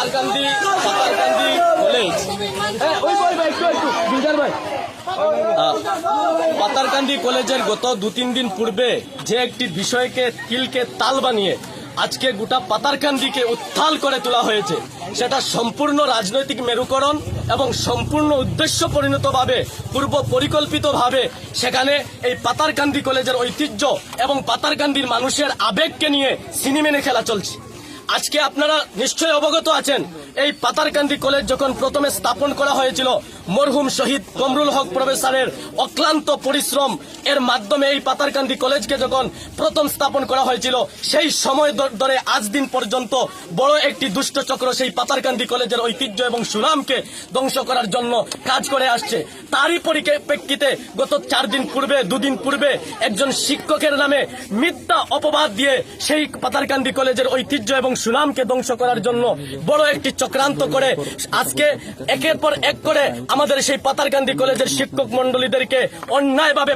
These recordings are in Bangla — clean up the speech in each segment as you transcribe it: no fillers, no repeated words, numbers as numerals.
পাতারকান্দি কলেজ পাতারকান্দি কলেজের গত 2-3 দিন পূর্বে যে একটি বিষয়কে তিলকে তাল বানিয়ে আজকে গোটা পাতারকান্দিকে উত্থাল করে তোলা হয়েছে, সেটা সম্পূর্ণ রাজনৈতিক মেরুকরণ এবং সম্পূর্ণ উদ্দেশ্য পরিণতভাবে পূর্ব পরিকল্পিতভাবে সেখানে এই পাতারকান্দি কলেজের ঐতিহ্য এবং পাতারকান্দির মানুষের আবেগকে নিয়ে সিনেমেনে খেলা চলছে। আজকে আপনারা নিশ্চয়ই অবগত আছেন, এই পাতারকান্দি কলেজ যখন প্রথমে স্থাপন করা হয়েছিল মরহুম শহীদ কমরুল হক প্রফেসরের অক্লান্ত পরিশ্রম এর মাধ্যমে এই পাতারকান্দি কলেজকে যখন প্রথম স্থাপন করা হয়েছিল, সেই সময় ধরে আজ দিন পর্যন্ত বড় একটি দুষ্ট চক্র সেই পাতারকান্দি কলেজের ঐতিহ্য এবং সুনামকে ধ্বংস করার জন্য কাজ করে আসছে। তারই পরিপ্রেক্ষিতে গত 2 দিন পূর্বে একজন শিক্ষকের নামে মিথ্যা অপবাদ দিয়ে সেই পাতারকান্দি কলেজের ঐতিহ্য এবং সুনামকে ধ্বংস করার জন্য বড় একটি চক্রান্ত করে আজকে একের পর এক করে আমাদের সেই পাতারকান্দি কলেজের শিক্ষক মন্ডলীদেরকে অন্যায়ভাবে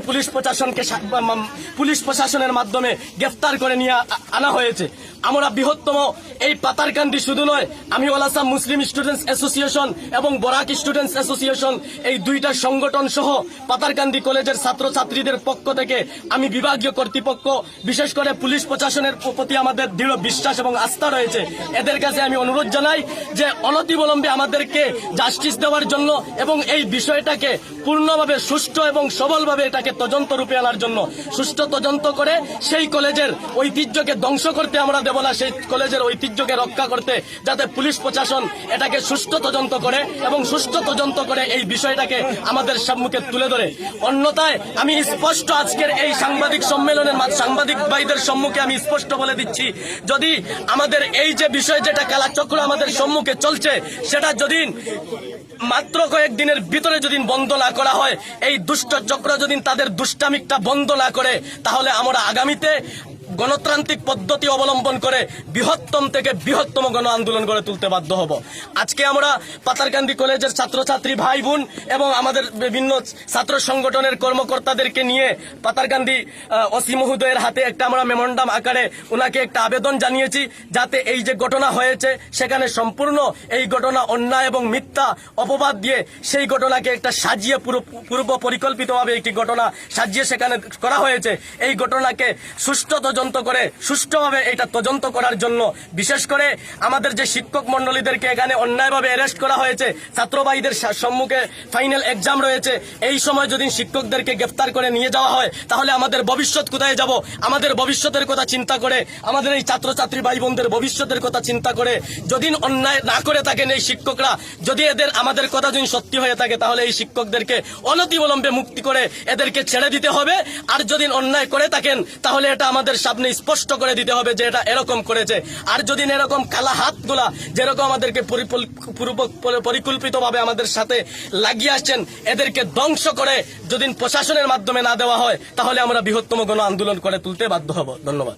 পুলিশ প্রশাসনের মাধ্যমে গ্রেফতার করে নিয়ে আনা হয়েছে। আমরা বৃহত্তম এই পাতারকান্দি শুধু নয়, আমি অল আসাম মুসলিম স্টুডেন্টস অ্যাসোসিয়েশন এবং বরাক স্টুডেন্টস অ্যাসোসিয়েশন এই দুইটা সংগঠন সহ পাতারকান্দি কলেজের ছাত্রছাত্রীদের পক্ষ থেকে আমি বিভাগীয় কর্তৃপক্ষ, বিশেষ করে পুলিশ প্রশাসনের প্রতি আমাদের দৃঢ় বিশ্বাস এবং আস্থা রয়েছে। এদের কাছে আমি অনুরোধ জানাই যে অনতিবিলম্বে আমাদেরকে জাস্টিস দেওয়ার জন্য এবং এই বিষয়টাকে পূর্ণভাবে সুষ্ঠু এবং সবলভাবে এটাকে তদন্ত রূপে আনার জন্য, সুষ্ঠু তদন্ত করে সেই কলেজের ঐতিহ্যকে ধ্বংস করতে আমরা দেব না, সেই কলেজের ঐতিহ্যকে রক্ষা করতে যাতে পুলিশ প্রশাসন এটাকে সুষ্ঠু তদন্ত করে এবং সুষ্ঠু তদন্ত করে এই বিষয়টাকে আমাদের সম্মুখে তুলে ধরে। অন্যথায় আমি স্পষ্ট আজকের এই সাংবাদিক সম্মেলনের সাংবাদিক ভাইদের সম্মুখে আমি স্পষ্ট বলে দিচ্ছি, যদি আমাদের এই যে বিষয় যেটা কালাচক্র আমাদের সম্মুখে চলছে সেটা যদি মাত্র কয়েকদিনের ভিতরে যদি বন্ধ না করা হয়, এই দুষ্ট চক্র যদি তাদের দুষ্টামিকটা বন্ধ না করে, তাহলে আমরা আগামীতে গণতান্ত্রিক পদ্ধতি অবলম্বন করে বৃহত্তম থেকে বৃহত্তম গণ আন্দোলন গড়ে তুলতে বাধ্য হব। আজকে আমরা পাতারকান্দি কলেজের ছাত্রছাত্রী ভাই বোন এবং আমাদের বিভিন্ন ছাত্র সংগঠনের কর্মকর্তাদেরকে নিয়ে পাতারকান্দি ওসি মহোদয়ের হাতে একটা আমরা মেমোরান্ডাম আকারে ওনাকে একটা আবেদন জানিয়েছি, যাতে এই যে ঘটনা হয়েছে সেখানে সম্পূর্ণ এই ঘটনা অন্যায় এবং মিথ্যা অপবাদ দিয়ে সেই ঘটনাকে একটা সাজিয়ে পূর্ব পরিকল্পিতভাবে একটি ঘটনা সাজিয়ে সেখানে করা হয়েছে। এই ঘটনাকে সুষ্ঠুভাবে এটা তদন্ত করার জন্য, বিশেষ করে আমাদের যে শিক্ষক মন্ডলীদেরকে এখানে অন্যায়ভাবে অ্যারেস্ট করা হয়েছে, ছাত্রভাইদের সম্মুখে ফাইনাল এক্সাম রয়েছে, এই সময় যদি শিক্ষকদেরকে গ্রেফতার করে নিয়ে যাওয়া হয় তাহলে আমাদের ভবিষ্যৎ কোথায় যাব? আমাদের ভবিষ্যতের কথা চিন্তা করে, আমাদের এই ছাত্রছাত্রী ভাই বোনদের ভবিষ্যতের কথা চিন্তা করে যদি অন্যায় না করে থাকেন এই শিক্ষকরা, যদি আমাদের কথা যদি সত্যি হয়ে থাকে, তাহলে এই শিক্ষকদেরকে অনতিবিলম্বে মুক্তি করে এদেরকে ছেড়ে দিতে হবে। আর যদি অন্যায় করে থাকেন তাহলে এটা আমাদের সামনে স্পষ্ট করে দিতে হবে যে এটা এরকম করেছে। আর যদি এরকম কালা হাতগুলা যেরকম আমাদেরকে পরিকল্পিতভাবে আমাদের সাথে লাগিয়ে আসছেন, এদেরকে ধ্বংস করে যদি প্রশাসনের মাধ্যমে না দেওয়া হয়, তাহলে আমরা বৃহত্তম গণ আন্দোলন করে তুলতে বাধ্য হব। ধন্যবাদ।